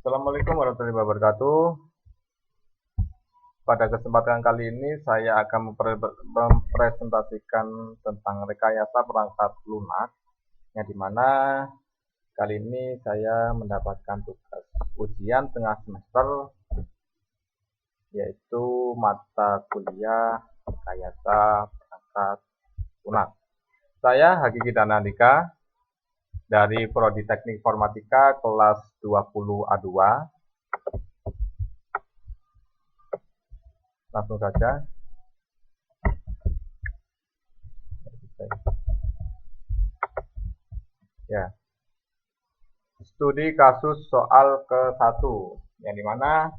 Assalamualaikum warahmatullahi wabarakatuh. Pada kesempatan kali ini saya akan mempresentasikan tentang rekayasa perangkat lunak, yang dimana kali ini saya mendapatkan tugas ujian tengah semester, yaitu mata kuliah rekayasa perangkat lunak. Saya Hakiki Danandika dari Prodi Teknik Informatika kelas 20A2. Langsung saja. Ya. Studi kasus soal ke-1, yang dimana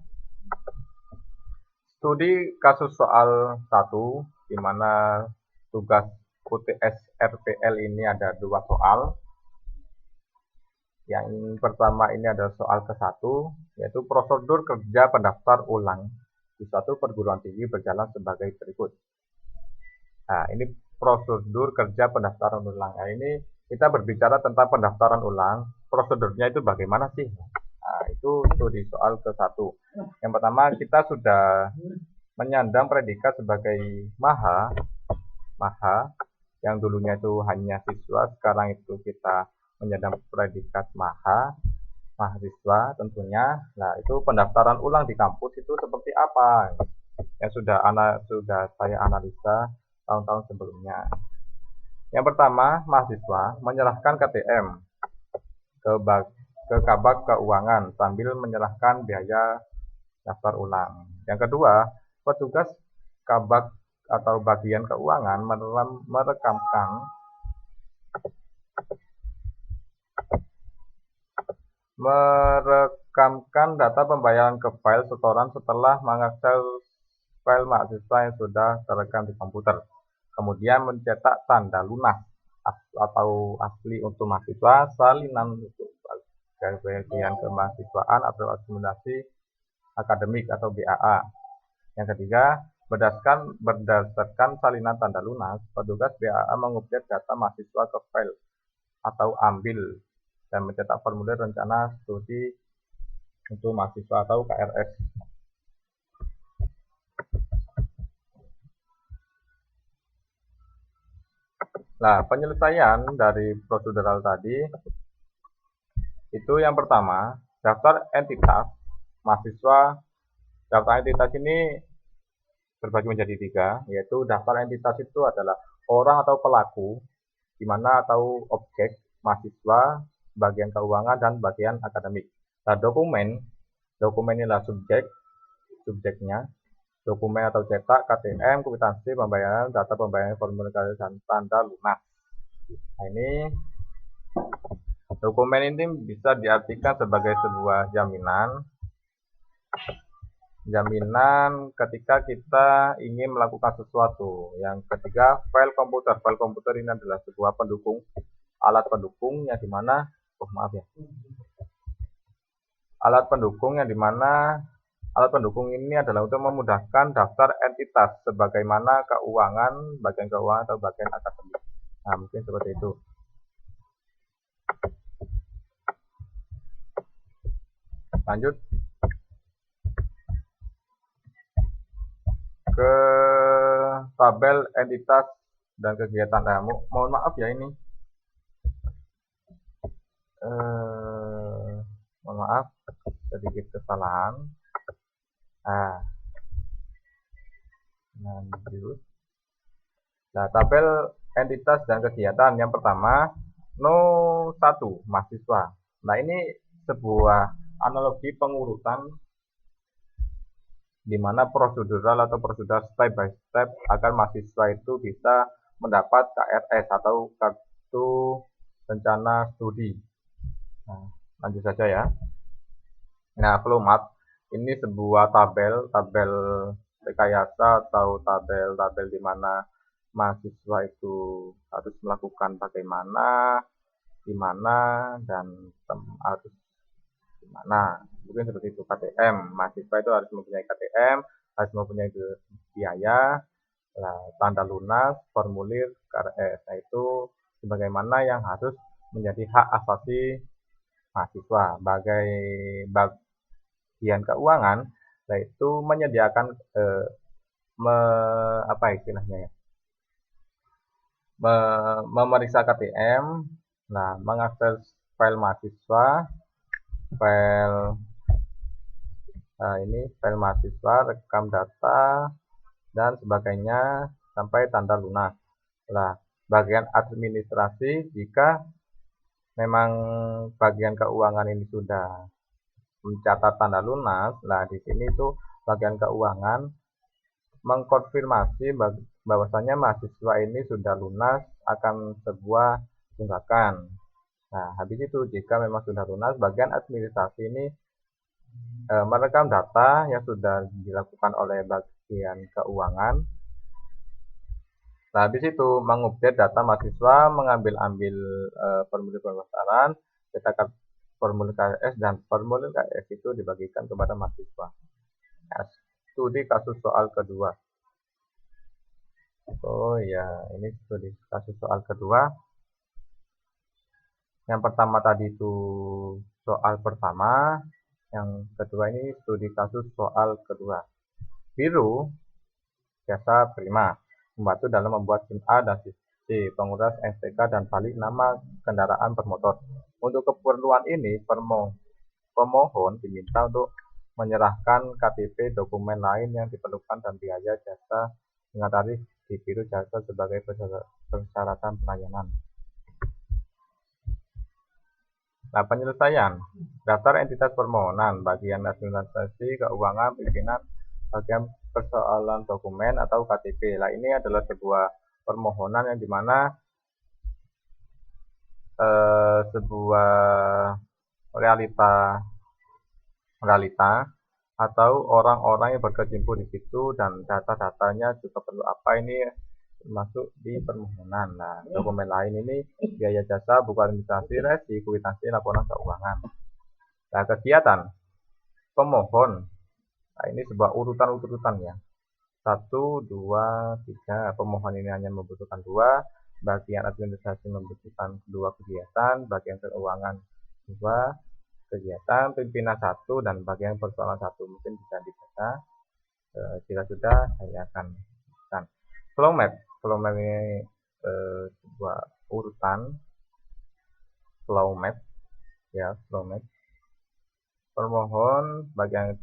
studi kasus soal 1, dimana tugas UTS RPL ini ada 2 soal. Yang pertama ini adalah soal ke-1, yaitu prosedur kerja pendaftar ulang di suatu perguruan tinggi berjalan sebagai berikut. Nah, ini prosedur kerja pendaftaran ulang. Nah, ini kita berbicara tentang pendaftaran ulang. Prosedurnya itu bagaimana sih? Nah, itu di soal ke-1. Yang pertama, kita sudah menyandang predikat sebagai maha, yang dulunya itu hanya siswa, sekarang itu kita menyandang predikat mahasiswa tentunya. Nah, itu pendaftaran ulang di kampus itu seperti apa? Yang sudah saya analisa tahun-tahun sebelumnya. Yang pertama, mahasiswa menyerahkan KTM ke Kabag Keuangan sambil menyerahkan biaya daftar ulang. Yang kedua, petugas Kabag atau bagian keuangan merekamkan data pembayaran ke file setoran setelah mengakses file mahasiswa yang sudah terekam di komputer. Kemudian mencetak tanda lunas atau asli untuk mahasiswa, salinan untuk bagian kemahasiswaan atau akomodasi akademik atau BAA. Yang ketiga, berdasarkan salinan tanda lunas, petugas BAA mengupdate data mahasiswa ke file atau ambil dan mencetak formulir rencana studi untuk mahasiswa atau KRS. Nah, penyelesaian dari prosedural tadi itu yang pertama, daftar entitas mahasiswa. Daftar entitas ini terbagi menjadi 3, yaitu daftar entitas itu adalah orang atau pelaku, di mana atau objek, mahasiswa, bagian keuangan, dan bagian akademik. Nah, dokumen inilah subjeknya, dokumen atau cetak, KTM, kwitansi pembayaran, data pembayaran, formulir dan tanda lunas. Nah, ini dokumen ini bisa diartikan sebagai sebuah jaminan ketika kita ingin melakukan sesuatu. Yang ketiga, file komputer. File komputer ini adalah sebuah alat pendukung yang dimana alat pendukung ini adalah untuk memudahkan daftar entitas sebagaimana keuangan, bagian keuangan atau bagian akademik. Nah, mungkin seperti itu. Lanjut ke tabel entitas dan kegiatan. Nah, mohon maaf ya ini. Mohon maaf sedikit kesalahan. Lanjut. Nah, tabel entitas dan kegiatan yang pertama, No. 1, mahasiswa. Nah, ini sebuah analogi pengurutan di mana prosedural atau prosedur step by step agar mahasiswa itu bisa mendapat KRS atau kartu rencana studi. Nah, lanjut saja ya. Nah, flow-map ini sebuah tabel rekayasa atau tabel di mana mahasiswa itu harus melakukan bagaimana, di mana, dan harus di mana. Mungkin seperti itu. KTM, mahasiswa itu harus mempunyai KTM, harus mempunyai biaya, tanda lunas, formulir, KRS. Nah, itu sebagaimana yang harus menjadi hak asasi mahasiswa. bagian keuangan, yaitu menyediakan apa istilahnya ya, memeriksa KTM, nah mengakses file mahasiswa, file mahasiswa, rekam data dan sebagainya sampai tanda lunas. Nah, bagian administrasi jika memang bagian keuangan ini sudah mencatat tanda lunas, nah di sini tuh bagian keuangan mengkonfirmasi bahwasanya mahasiswa ini sudah lunas akan sebuah tunggakan. Nah, habis itu jika memang sudah lunas, bagian administrasi ini merekam data yang sudah dilakukan oleh bagian keuangan. Nah, habis itu mengupdate data mahasiswa, mengambil formulir pendaftaran, cetak formulir KRS, dan formulir KRS itu dibagikan kepada mahasiswa. Nah, studi kasus soal kedua. Oh ya, ini studi kasus soal kedua. Yang pertama tadi itu soal pertama, yang kedua ini studi kasus soal kedua. Biru, jasa prima, membantu dalam membuat SIM A dan SIM C, penguras STK dan balik nama kendaraan bermotor. Untuk keperluan ini, pemohon diminta untuk menyerahkan KTP, dokumen lain yang diperlukan, dan biaya jasa dengan tarif di Biro Jasa sebagai persyaratan pelayanan. Nah, penyelesaian daftar entitas permohonan, bagian administrasi keuangan, pimpinan, bagian persoalan dokumen atau KTP. Nah, ini adalah sebuah permohonan yang dimana sebuah realita atau orang-orang yang berkecimpung di situ, dan data-datanya juga perlu apa ini masuk di permohonan. Nah, dokumen lain ini biaya jasa, buku administrasi, resi, kwitansi, laporan keuangan. Nah, kegiatan pemohon. Nah, ini sebuah urutan ya. 1, 2, 3. Pemohon ini hanya membutuhkan 2. Bagian administrasi membutuhkan 2 kegiatan. Bagian keuangan 2 kegiatan. Pimpinan 1 dan bagian persoalan 1. Mungkin bisa dibaca. Jika sudah, saya akan lakukan. Flow map ini sebuah urutan flow map ya, flow map. Permohon, bagian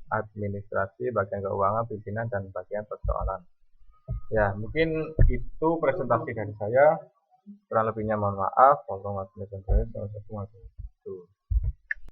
administrasi, bagian keuangan, pimpinan, dan bagian persoalan. Ya, mungkin itu presentasi dari saya. Kurang lebihnya mohon maaf. Wassalamualaikum warahmatullahi wabarakatuh.